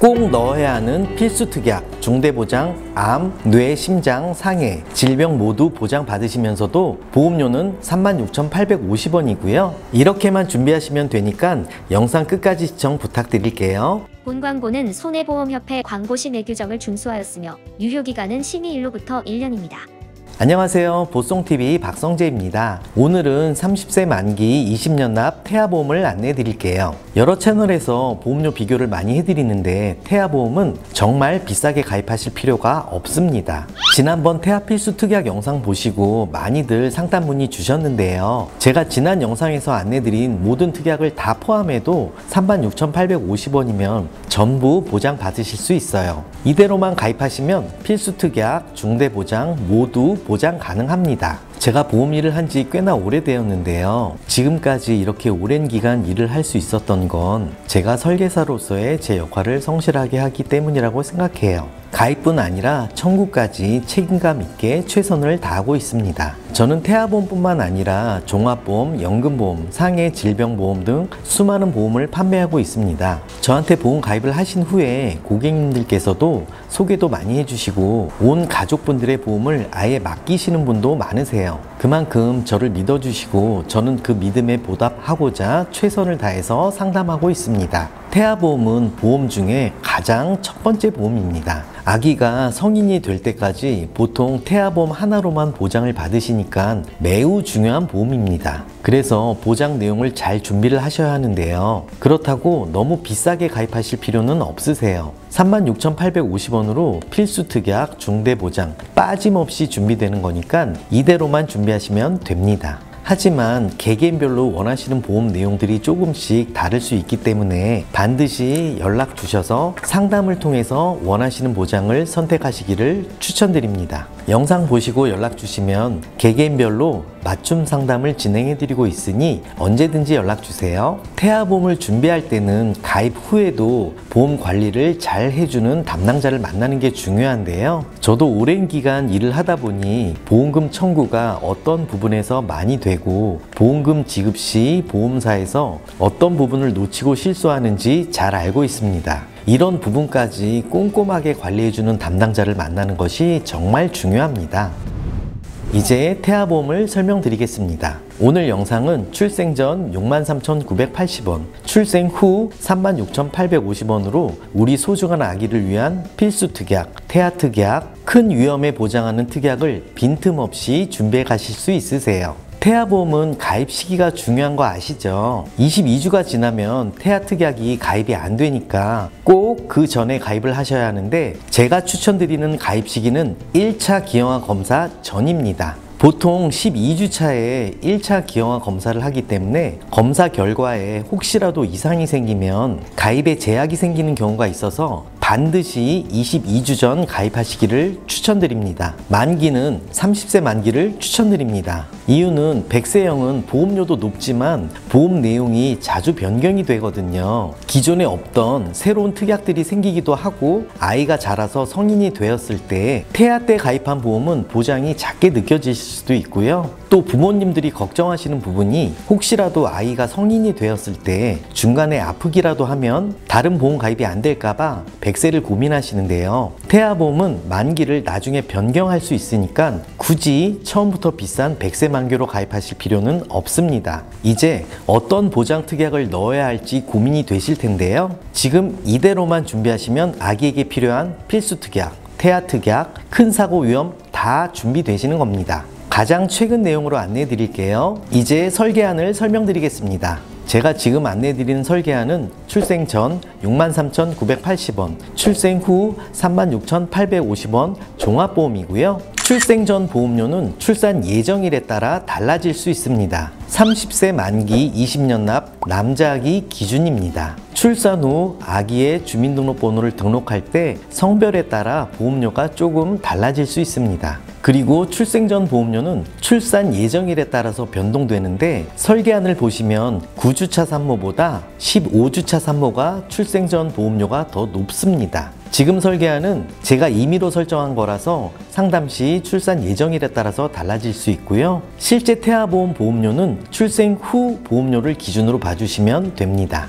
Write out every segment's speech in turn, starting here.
꼭 넣어야 하는 필수 특약, 중대보장, 암, 뇌, 심장, 상해, 질병 모두 보장받으시면서도 보험료는 36,850원이고요. 이렇게만 준비하시면 되니까 영상 끝까지 시청 부탁드릴게요. 본 광고는 손해보험협회 광고시 내 규정을 준수하였으며 유효기간은 심의일로부터 1년입니다. 안녕하세요. 보송TV 박성재입니다. 오늘은 30세 만기 20년 납 태아보험을 안내해 드릴게요. 여러 채널에서 보험료 비교를 많이 해드리는데 태아보험은 정말 비싸게 가입하실 필요가 없습니다. 지난번 태아 필수 특약 영상 보시고 많이들 상담 문의 주셨는데요. 제가 지난 영상에서 안내드린 모든 특약을 다 포함해도 36,850원이면 전부 보장받으실 수 있어요. 이대로만 가입하시면 필수 특약, 중대보장 모두 보장 가능합니다. 제가 보험 일을 한 지 꽤나 오래되었는데요. 지금까지 이렇게 오랜 기간 일을 할 수 있었던 건 제가 설계사로서의 제 역할을 성실하게 하기 때문이라고 생각해요. 가입뿐 아니라 청구까지 책임감 있게 최선을 다하고 있습니다. 저는 태아보험뿐만 아니라 종합보험, 연금보험, 상해 질병보험 등 수많은 보험을 판매하고 있습니다. 저한테 보험 가입을 하신 후에 고객님들께서도 소개도 많이 해주시고 온 가족분들의 보험을 아예 맡기시는 분도 많으세요. 그만큼 저를 믿어주시고 저는 그 믿음에 보답하고자 최선을 다해서 상담하고 있습니다. 태아보험은 보험 중에 가장 첫 번째 보험입니다. 아기가 성인이 될 때까지 보통 태아보험 하나로만 보장을 받으시니까 매우 중요한 보험입니다. 그래서 보장 내용을 잘 준비를 하셔야 하는데요. 그렇다고 너무 비싸게 가입하실 필요는 없으세요. 36,850원으로 필수 특약, 중대보장 빠짐없이 준비되는 거니까 이대로만 준비하시면 됩니다. 하지만 개개인별로 원하시는 보험 내용들이 조금씩 다를 수 있기 때문에 반드시 연락 주셔서 상담을 통해서 원하시는 보장을 선택하시기를 추천드립니다. 영상 보시고 연락 주시면 개개인별로 맞춤 상담을 진행해 드리고 있으니 언제든지 연락 주세요. 태아보험을 준비할 때는 가입 후에도 보험 관리를 잘 해주는 담당자를 만나는 게 중요한데요. 저도 오랜 기간 일을 하다 보니 보험금 청구가 어떤 부분에서 많이 되고 보험금 지급 시 보험사에서 어떤 부분을 놓치고 실수하는지 잘 알고 있습니다. 이런 부분까지 꼼꼼하게 관리해주는 담당자를 만나는 것이 정말 중요합니다. 이제 태아보험을 설명드리겠습니다. 오늘 영상은 출생 전 63,980원, 출생 후 36,850원으로 우리 소중한 아기를 위한 필수 특약, 태아 특약, 큰 위험에 보장하는 특약을 빈틈없이 준비해 가실 수 있으세요. 태아보험은 가입 시기가 중요한 거 아시죠? 22주가 지나면 태아 특약이 가입이 안 되니까 꼭 그 전에 가입을 하셔야 하는데 제가 추천드리는 가입 시기는 1차 기형아 검사 전입니다. 보통 12주 차에 1차 기형아 검사를 하기 때문에 검사 결과에 혹시라도 이상이 생기면 가입에 제약이 생기는 경우가 있어서 반드시 22주 전 가입하시기를 추천드립니다. 만기는 30세 만기를 추천드립니다. 이유는 100세형은 보험료도 높지만 보험 내용이 자주 변경이 되거든요. 기존에 없던 새로운 특약들이 생기기도 하고 아이가 자라서 성인이 되었을 때 태아 때 가입한 보험은 보장이 작게 느껴질 수도 있고요. 또 부모님들이 걱정하시는 부분이 혹시라도 아이가 성인이 되었을 때 중간에 아프기라도 하면 다른 보험 가입이 안 될까봐 100세를 고민하시는데요. 태아보험은 만기를 나중에 변경할 수 있으니까 굳이 처음부터 비싼 100세 만기로 가입하실 필요는 없습니다. 이제 어떤 보장 특약을 넣어야 할지 고민이 되실 텐데요. 지금 이대로만 준비하시면 아기에게 필요한 필수 특약, 태아 특약, 큰 사고 위험 다 준비되시는 겁니다. 가장 최근 내용으로 안내해 드릴게요. 이제 설계안을 설명드리겠습니다. 제가 지금 안내드리는 설계안은 출생 전 63,980원, 출생 후 36,850원 종합보험이고요. 출생 전 보험료는 출산 예정일에 따라 달라질 수 있습니다. 30세 만기 20년 납 남자 아기 기준입니다. 출산 후 아기의 주민등록번호를 등록할 때 성별에 따라 보험료가 조금 달라질 수 있습니다. 그리고 출생 전 보험료는 출산 예정일에 따라서 변동되는데 설계안을 보시면 9주차 산모보다 15주차 산모가 출생 전 보험료가 더 높습니다. 지금 설계안은 제가 임의로 설정한 거라서 상담 시 출산 예정일에 따라서 달라질 수 있고요. 실제 태아보험 보험료는 출생 후 보험료를 기준으로 봐주시면 됩니다.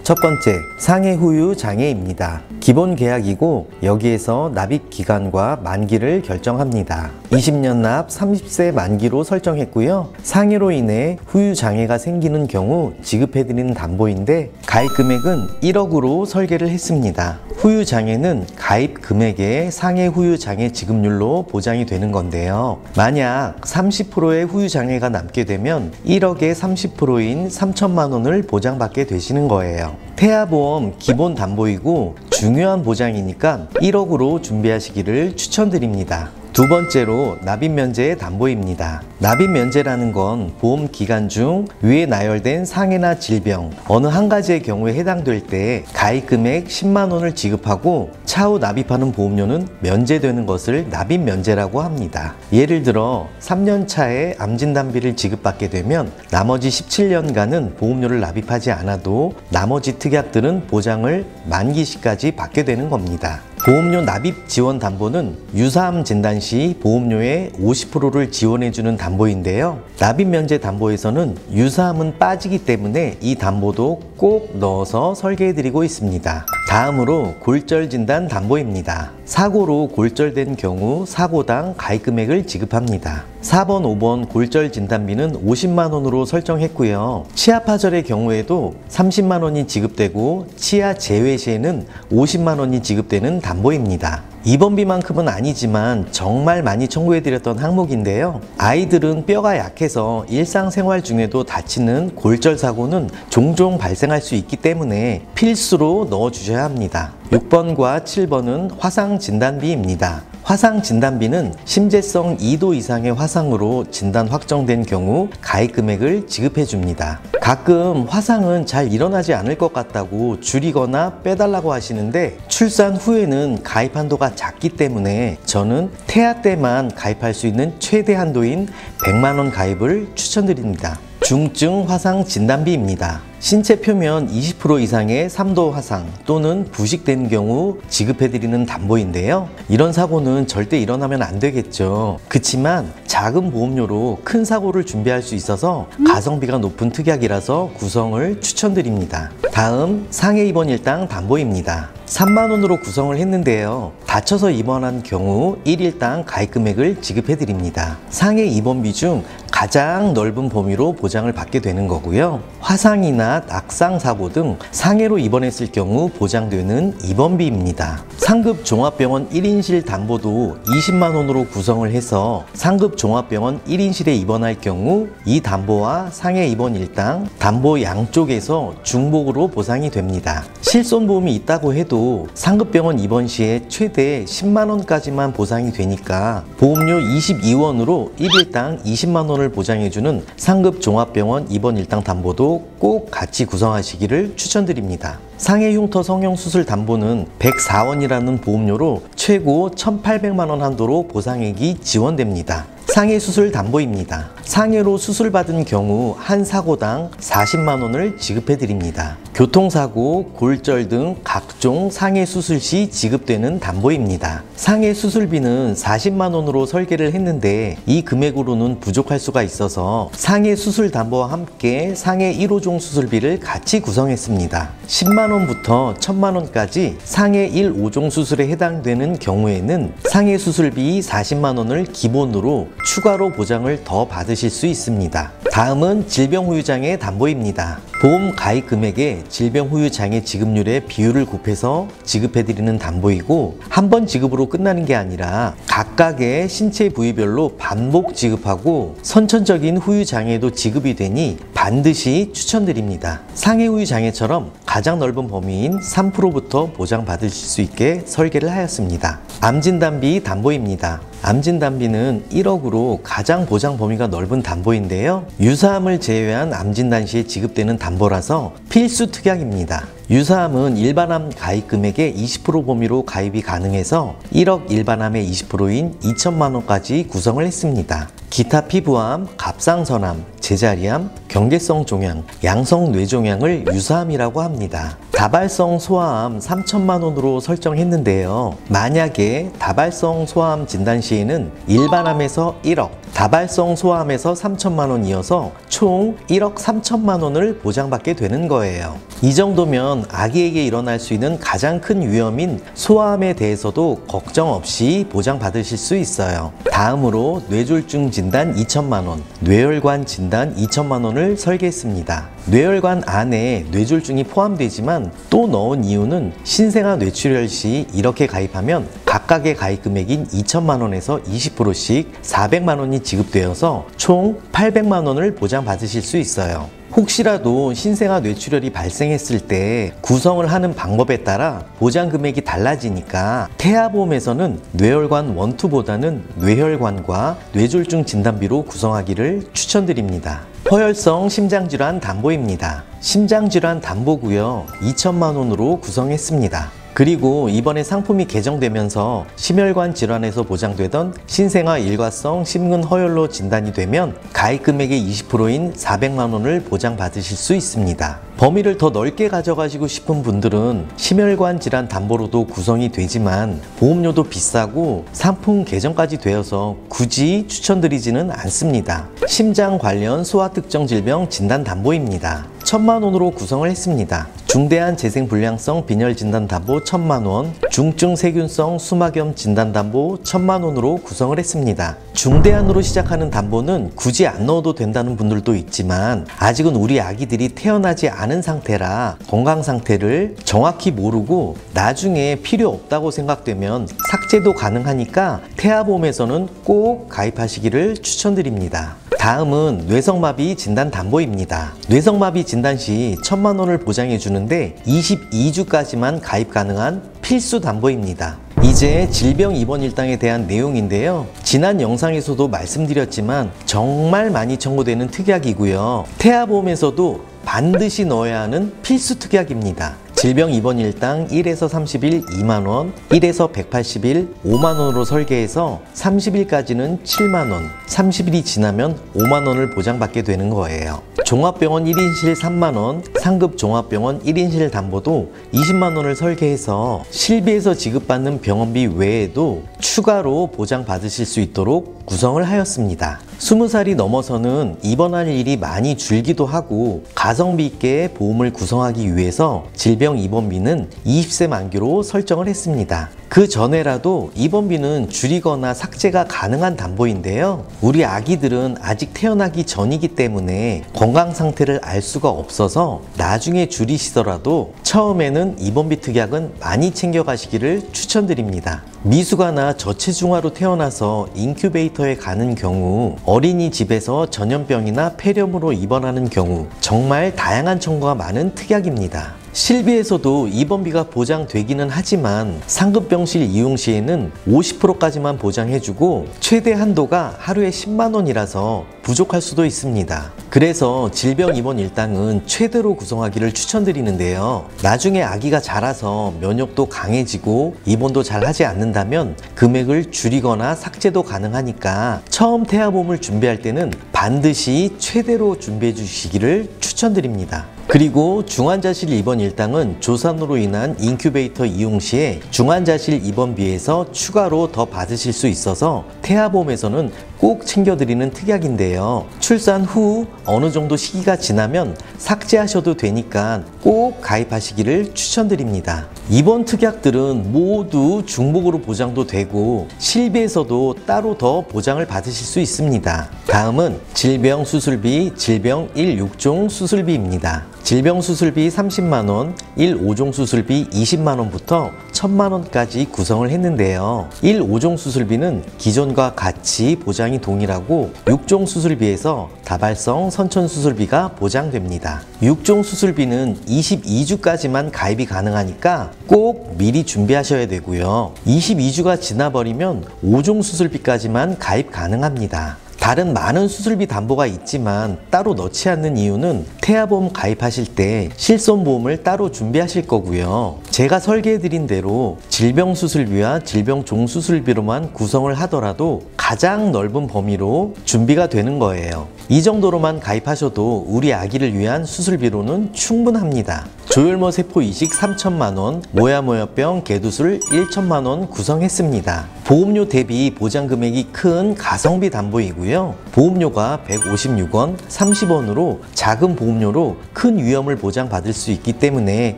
첫 번째, 상해 후유 장애입니다. 기본 계약이고 여기에서 납입 기간과 만기를 결정합니다. 20년 납 30세 만기로 설정했고요. 상해로 인해 후유 장애가 생기는 경우 지급해드리는 담보인데 가입 금액은 1억으로 설계를 했습니다. 후유 장애는 가입 금액의 상해 후유 장애 지급률로 보장이 되는 건데요. 만약 30%의 후유 장애가 남게 되면 1억의 30%인 3천만 원을 보장받게 되시는 거예요. 태아보험 기본 담보이고 중요한 보장이니까 1억으로 준비하시기를 추천드립니다. 두 번째로 납입면제 담보입니다. 납입면제라는 건 보험 기간 중 위에 나열된 상해나 질병 어느 한 가지의 경우에 해당될 때 가입 금액 10만 원을 지급하고 차후 납입하는 보험료는 면제되는 것을 납입면제라고 합니다. 예를 들어 3년 차에 암진단비를 지급받게 되면 나머지 17년간은 보험료를 납입하지 않아도 나머지 특약들은 보장을 만기시까지 받게 되는 겁니다. 보험료 납입 지원 담보는 유사암 진단 시 보험료의 50%를 지원해주는 담보인데요. 납입 면제 담보에서는 유사암은 빠지기 때문에 이 담보도 꼭 넣어서 설계해드리고 있습니다. 다음으로 골절 진단 담보입니다. 사고로 골절된 경우 사고당 가입 금액을 지급합니다. 4번, 5번 골절 진단비는 50만 원으로 설정했고요. 치아 파절의 경우에도 30만 원이 지급되고 치아 제외 시에는 50만 원이 지급되는 담보입니다. 입원비만큼은 아니지만 정말 많이 청구해드렸던 항목인데요. 아이들은 뼈가 약해서 일상생활 중에도 다치는 골절 사고는 종종 발생할 수 있기 때문에 필수로 넣어주셔야 합니다. 6번과 7번은 화상 진단비입니다. 화상 진단비는 심재성 2도 이상의 화상으로 진단 확정된 경우 가입 금액을 지급해 줍니다. 가끔 화상은 잘 일어나지 않을 것 같다고 줄이거나 빼달라고 하시는데 출산 후에는 가입 한도가 작기 때문에 저는 태아 때만 가입할 수 있는 최대 한도인 100만 원 가입을 추천드립니다. 중증 화상 진단비입니다. 신체 표면 20% 이상의 3도 화상 또는 부식된 경우 지급해드리는 담보인데요. 이런 사고는 절대 일어나면 안 되겠죠. 그치만 작은 보험료로 큰 사고를 준비할 수 있어서 가성비가 높은 특약이라서 구성을 추천드립니다. 다음 상해 입원 일당 담보입니다. 3만 원으로 구성을 했는데요. 다쳐서 입원한 경우 1일당 가입 금액을 지급해드립니다. 상해 입원비 중 가장 넓은 범위로 보장을 받게 되는 거고요. 화상이나 낙상 사고 등 상해로 입원했을 경우 보장되는 입원비입니다. 상급 종합병원 1인실 담보도 20만 원으로 구성을 해서 상급 종합병원 1인실에 입원할 경우 이 담보와 상해 입원 일당, 담보 양쪽에서 중복으로 보상이 됩니다. 실손보험이 있다고 해도 상급병원 입원 시에 최대 10만 원까지만 보상이 되니까 보험료 22원으로 1일당 20만 원을 보장해주는 상급 종합병원 입원 일당 담보도 꼭 같이 구성하시기를 추천드립니다. 상해 흉터 성형 수술 담보는 104원이라는 보험료로 최고 1,800만 원 한도로 보상액이 지원됩니다. 상해 수술 담보입니다. 상해로 수술받은 경우 한 사고당 40만 원을 지급해 드립니다. 교통사고, 골절 등 각종 상해 수술 시 지급되는 담보입니다. 상해 수술비는 40만 원으로 설계를 했는데 이 금액으로는 부족할 수가 있어서 상해 수술 담보와 함께 상해 1호종 수술비를 같이 구성했습니다. 10만 원부터 1000만 원까지 상해 1호종 수술에 해당되는 경우에는 상해 수술비 40만 원을 기본으로 추가로 보장을 더 받으실 수 있습니다. 다음은 질병후유장애 담보입니다. 보험 가입 금액에 질병후유장애 지급률의 비율을 곱해서 지급해드리는 담보이고 한 번 지급으로 끝나는 게 아니라 각각의 신체 부위별로 반복 지급하고 선천적인 후유장애도 지급이 되니 반드시 추천드립니다. 상해 후유장애처럼 가장 넓은 범위인 3%부터 보장받으실 수 있게 설계를 하였습니다. 암진단비 담보입니다. 암진단비는 1억으로 가장 보장 범위가 넓은 담보인데요. 유사암을 제외한 암진단 시에 지급되는 담보라서 필수 특약입니다. 유사암은 일반암 가입 금액의 20% 범위로 가입이 가능해서 1억 일반암의 20%인 2천만 원까지 구성을 했습니다. 기타 피부암, 갑상선암, 제자리암, 경계성 종양, 양성 뇌종양을 유사암이라고 합니다. 다발성 소아암 3천만 원으로 설정했는데요. 만약에 다발성 소아암 진단 시에는 일반암에서 1억, 다발성 소아암에서 3천만 원이어서 총 1억 3천만 원을 보장받게 되는 거예요. 이 정도면 아기에게 일어날 수 있는 가장 큰 위험인 소아암에 대해서도 걱정 없이 보장받으실 수 있어요. 다음으로 뇌졸중 진단 2천만 원, 뇌혈관 진단 2천만 원을 설계했습니다. 뇌혈관 안에 뇌졸중이 포함되지만 또 넣은 이유는 신생아 뇌출혈 시 이렇게 가입하면 각각의 가입 금액인 2천만 원에서 20%씩 400만 원이 지급되어서 총 800만 원을 보장받으실 수 있어요. 혹시라도 신생아 뇌출혈이 발생했을 때 구성을 하는 방법에 따라 보장 금액이 달라지니까 태아보험에서는 뇌혈관 1, 2보다는 뇌혈관과 뇌졸중 진단비로 구성하기를 추천드립니다. 허혈성 심장질환 담보입니다. 심장질환 담보고요. 2천만 원으로 구성했습니다. 그리고 이번에 상품이 개정되면서 심혈관 질환에서 보장되던 신생아 일과성 심근허혈로 진단이 되면 가입 금액의 20%인 400만 원을 보장받으실 수 있습니다. 범위를 더 넓게 가져가시고 싶은 분들은 심혈관 질환 담보로도 구성이 되지만 보험료도 비싸고 상품 개정까지 되어서 굳이 추천드리지는 않습니다. 심장 관련 소아 특정 질병 진단 담보입니다. 1천만 원으로 구성을 했습니다. 중대한 재생불량성 빈혈 진단담보 1천만 원, 중증 세균성 수막염 진단담보 1천만 원으로 구성을 했습니다. 중대한으로 시작하는 담보는 굳이 안 넣어도 된다는 분들도 있지만 아직은 우리 아기들이 태어나지 않은 상태라 건강 상태를 정확히 모르고 나중에 필요 없다고 생각되면 삭제도 가능하니까 태아보험에서는 꼭 가입하시기를 추천드립니다. 다음은 뇌성마비 진단 담보입니다. 뇌성마비 진단 시 1천만 원을 보장해 주는데 22주까지만 가입 가능한 필수 담보입니다. 이제 질병 입원 일당에 대한 내용인데요. 지난 영상에서도 말씀드렸지만 정말 많이 청구되는 특약이고요. 태아보험에서도 반드시 넣어야 하는 필수 특약입니다. 질병 입원 일당 1에서 30일 2만원, 1에서 180일 5만원으로 설계해서 30일까지는 7만원, 30일이 지나면 5만원을 보장받게 되는 거예요. 종합병원 1인실 3만원, 상급 종합병원 1인실 담보도 20만원을 설계해서 실비에서 지급받는 병원비 외에도 추가로 보장받으실 수 있도록 구성을 하였습니다. 20살이 넘어서는 입원할 일이 많이 줄기도 하고 가성비 있게 보험을 구성하기 위해서 질병 입원비는 20세 만기로 설정을 했습니다. 그 전에라도 입원비는 줄이거나 삭제가 가능한 담보인데요. 우리 아기들은 아직 태어나기 전이기 때문에 건강 상태를 알 수가 없어서 나중에 줄이시더라도 처음에는 입원비 특약은 많이 챙겨가시기를 추천드립니다. 미숙아나 저체중아로 태어나서 인큐베이터에 가는 경우, 어린이집에서 전염병이나 폐렴으로 입원하는 경우 정말 다양한 청구가 많은 특약입니다. 실비에서도 입원비가 보장되기는 하지만 상급병실 이용 시에는 50%까지만 보장해주고 최대 한도가 하루에 10만 원이라서 부족할 수도 있습니다. 그래서 질병 입원 일당은 최대로 구성하기를 추천드리는데요. 나중에 아기가 자라서 면역도 강해지고 입원도 잘 하지 않는다면 금액을 줄이거나 삭제도 가능하니까 처음 태아보험을 준비할 때는 반드시 최대로 준비해 주시기를 추천드립니다. 그리고 중환자실 입원 일당은 조산으로 인한 인큐베이터 이용 시에 중환자실 입원비에서 추가로 더 받으실 수 있어서 태아보험에서는 꼭 챙겨드리는 특약인데요. 출산 후 어느 정도 시기가 지나면 삭제하셔도 되니까 꼭 가입하시기를 추천드립니다. 이번 특약들은 모두 중복으로 보장도 되고 실비에서도 따로 더 보장을 받으실 수 있습니다. 다음은 질병 수술비, 질병 1/6종 수술비입니다. 질병 수술비 30만원, 1/5종 수술비 20만원부터 1000만원까지 구성을 했는데요. 1/5종 수술비는 기존과 같이 보장이 동일하고 6종 수술비에서 다발성 선천 수술비가 보장됩니다. 6종 수술비는 22주까지만 가입이 가능하니까 꼭 미리 준비하셔야 되고요. 22주가 지나버리면 5종 수술비까지만 가입 가능합니다. 다른 많은 수술비 담보가 있지만 따로 넣지 않는 이유는 태아보험 가입하실 때 실손보험을 따로 준비하실 거고요. 제가 설계해드린 대로 질병수술비와 질병종수술비로만 구성을 하더라도 가장 넓은 범위로 준비가 되는 거예요. 이 정도로만 가입하셔도 우리 아기를 위한 수술비로는 충분합니다. 조혈모 세포 이식 3천만 원, 모야모야병 개두술 1천만 원 구성했습니다. 보험료 대비 보장 금액이 큰 가성비 담보이고요. 보험료가 156원, 30원으로 작은 보험료로 큰 위험을 보장받을 수 있기 때문에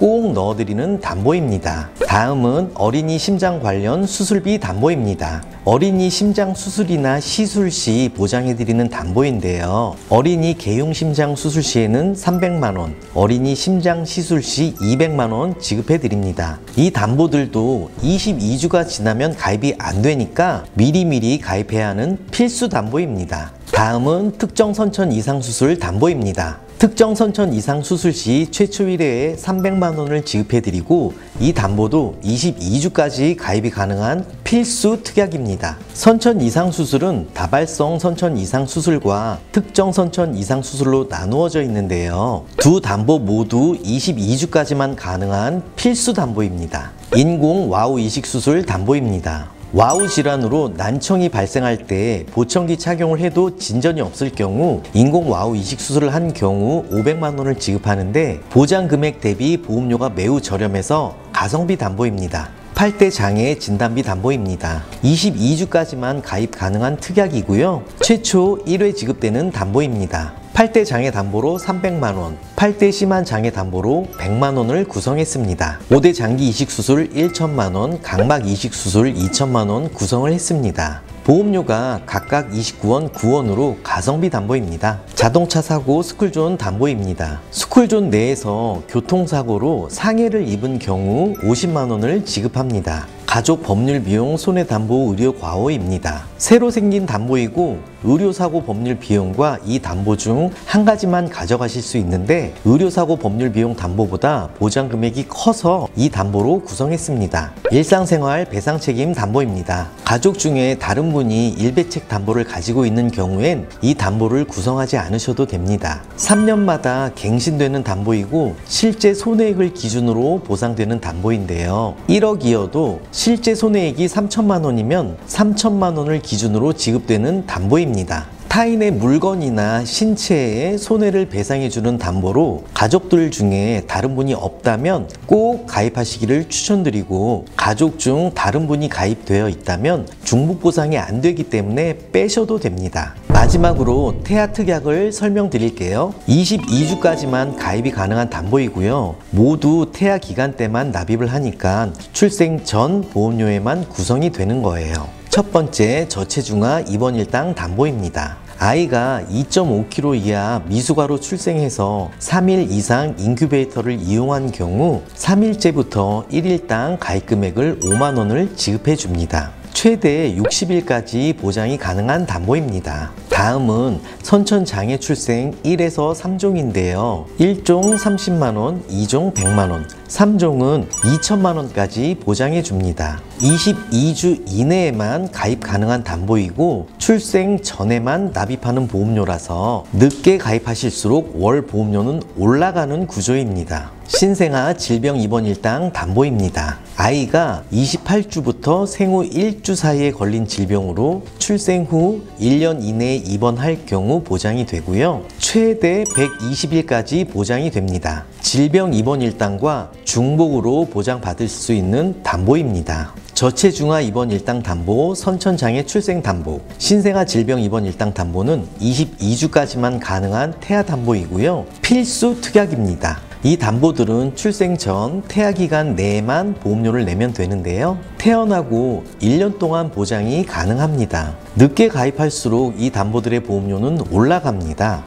꼭 넣어드리는 담보입니다. 다음은 어린이 심장 관련 수술비 담보입니다. 어린이 심장 수술이나 시술 시 보장해드리는 담보인데요. 어린이 개용 심장 수술 시에는 300만 원, 어린이 심장 시술 시 200만 원 지급해드립니다. 이 담보들도 22주가 지나면 가입이 안 되니까 미리미리 가입해야 하는 필수 담보입니다. 다음은 특정 선천 이상 수술 담보입니다. 특정 선천 이상 수술 시 최초 1회에 300만 원을 지급해드리고 이 담보도 22주까지 가입이 가능한 필수 특약입니다. 선천 이상 수술은 다발성 선천 이상 수술과 특정 선천 이상 수술로 나누어져 있는데요. 두 담보 모두 22주까지만 가능한 필수 담보입니다. 인공 와우 이식 수술 담보입니다. 와우 질환으로 난청이 발생할 때 보청기 착용을 해도 진전이 없을 경우 인공 와우 이식 수술을 한 경우 500만 원을 지급하는데 보장 금액 대비 보험료가 매우 저렴해서 가성비 담보입니다. 8대 장애 진단비 담보입니다. 22주까지만 가입 가능한 특약이고요. 최초 1회 지급되는 담보입니다. 8대 장애 담보로 300만 원, 8대 심한 장애 담보로 100만 원을 구성했습니다. 5대 장기 이식 수술 1천만 원, 각막 이식 수술 2천만 원 구성을 했습니다. 보험료가 각각 29원, 9원으로 가성비 담보입니다. 자동차 사고 스쿨존 담보입니다. 스쿨존 내에서 교통사고로 상해를 입은 경우 50만 원을 지급합니다. 가족 법률 비용 손해담보 의료 과호입니다. 새로 생긴 담보이고 의료사고 법률 비용과 이 담보 중 한 가지만 가져가실 수 있는데 의료사고 법률 비용 담보보다 보장 금액이 커서 이 담보로 구성했습니다. 일상생활 배상책임 담보입니다. 가족 중에 다른 분이 일배책 담보를 가지고 있는 경우엔 이 담보를 구성하지 않으셔도 됩니다. 3년마다 갱신되는 담보이고 실제 손해액을 기준으로 보상되는 담보인데요. 1억이어도 실제 손해액이 3천만 원이면 3천만 원을 기준으로 지급되는 담보입니다. 타인의 물건이나 신체에 손해를 배상해주는 담보로 가족들 중에 다른 분이 없다면 꼭 가입하시기를 추천드리고 가족 중 다른 분이 가입되어 있다면 중복보상이 안 되기 때문에 빼셔도 됩니다. 마지막으로 태아 특약을 설명드릴게요. 22주까지만 가입이 가능한 담보이고요. 모두 태아 기간 때만 납입을 하니까 출생 전 보험료에만 구성이 되는 거예요. 첫 번째, 저체중아 입원 일당 담보입니다. 아이가 2.5kg 이하 미숙아로 출생해서 3일 이상 인큐베이터를 이용한 경우 3일째부터 1일당 가입 금액을 5만 원을 지급해 줍니다. 최대 60일까지 보장이 가능한 담보입니다. 다음은 선천장애 출생 1에서 3종인데요. 1종 30만원, 2종 100만원, 3종은 2천만원까지 보장해 줍니다. 22주 이내에만 가입 가능한 담보이고 출생 전에만 납입하는 보험료라서 늦게 가입하실수록 월 보험료는 올라가는 구조입니다. 신생아 질병 입원 일당 담보입니다. 아이가 28주부터 생후 1주 사이에 걸린 질병으로 출생 후 1년 이내에 입원할 경우 보장이 되고요. 최대 120일까지 보장이 됩니다. 질병 입원 일당과 중복으로 보장받을 수 있는 담보입니다. 저체중아 입원 일당 담보, 선천장애 출생 담보, 신생아 질병 입원 일당 담보는 22주까지만 가능한 태아 담보이고요. 필수 특약입니다. 이 담보들은 출생 전 태아 기간 내에만 보험료를 내면 되는데요. 태어나고 1년 동안 보장이 가능합니다. 늦게 가입할수록 이 담보들의 보험료는 올라갑니다.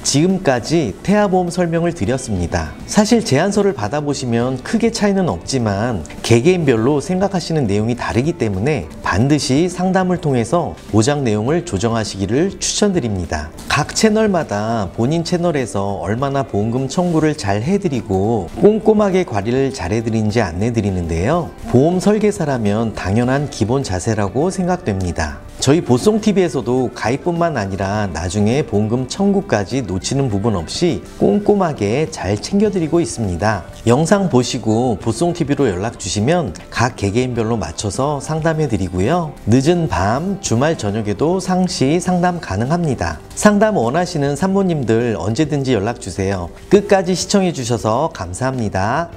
지금까지 태아보험 설명을 드렸습니다. 사실 제안서를 받아보시면 크게 차이는 없지만 개개인별로 생각하시는 내용이 다르기 때문에 반드시 상담을 통해서 보장 내용을 조정하시기를 추천드립니다. 각 채널마다 본인 채널에서 얼마나 보험금 청구를 잘 해드리고 꼼꼼하게 관리를 잘 해드리는지 안내드리는데요. 보험 설계사라면 당연한 기본 자세라고 생각됩니다. 저희 보송TV에서도 가입뿐만 아니라 나중에 보험금 청구까지 놓치는 부분 없이 꼼꼼하게 잘 챙겨드리고 있습니다. 영상 보시고 보송TV로 연락 주시면 각 개개인별로 맞춰서 상담해 드리고요. 늦은 밤, 주말 저녁에도 상시 상담 가능합니다. 상담 원하시는 산모님들 언제든지 연락 주세요. 끝까지 시청해 주셔서 감사합니다.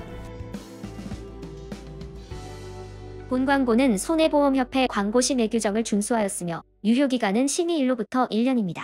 본 광고는 손해보험협회 광고 시 내규정을 준수하였으며 유효기간은 심의 일로부터 1년입니다.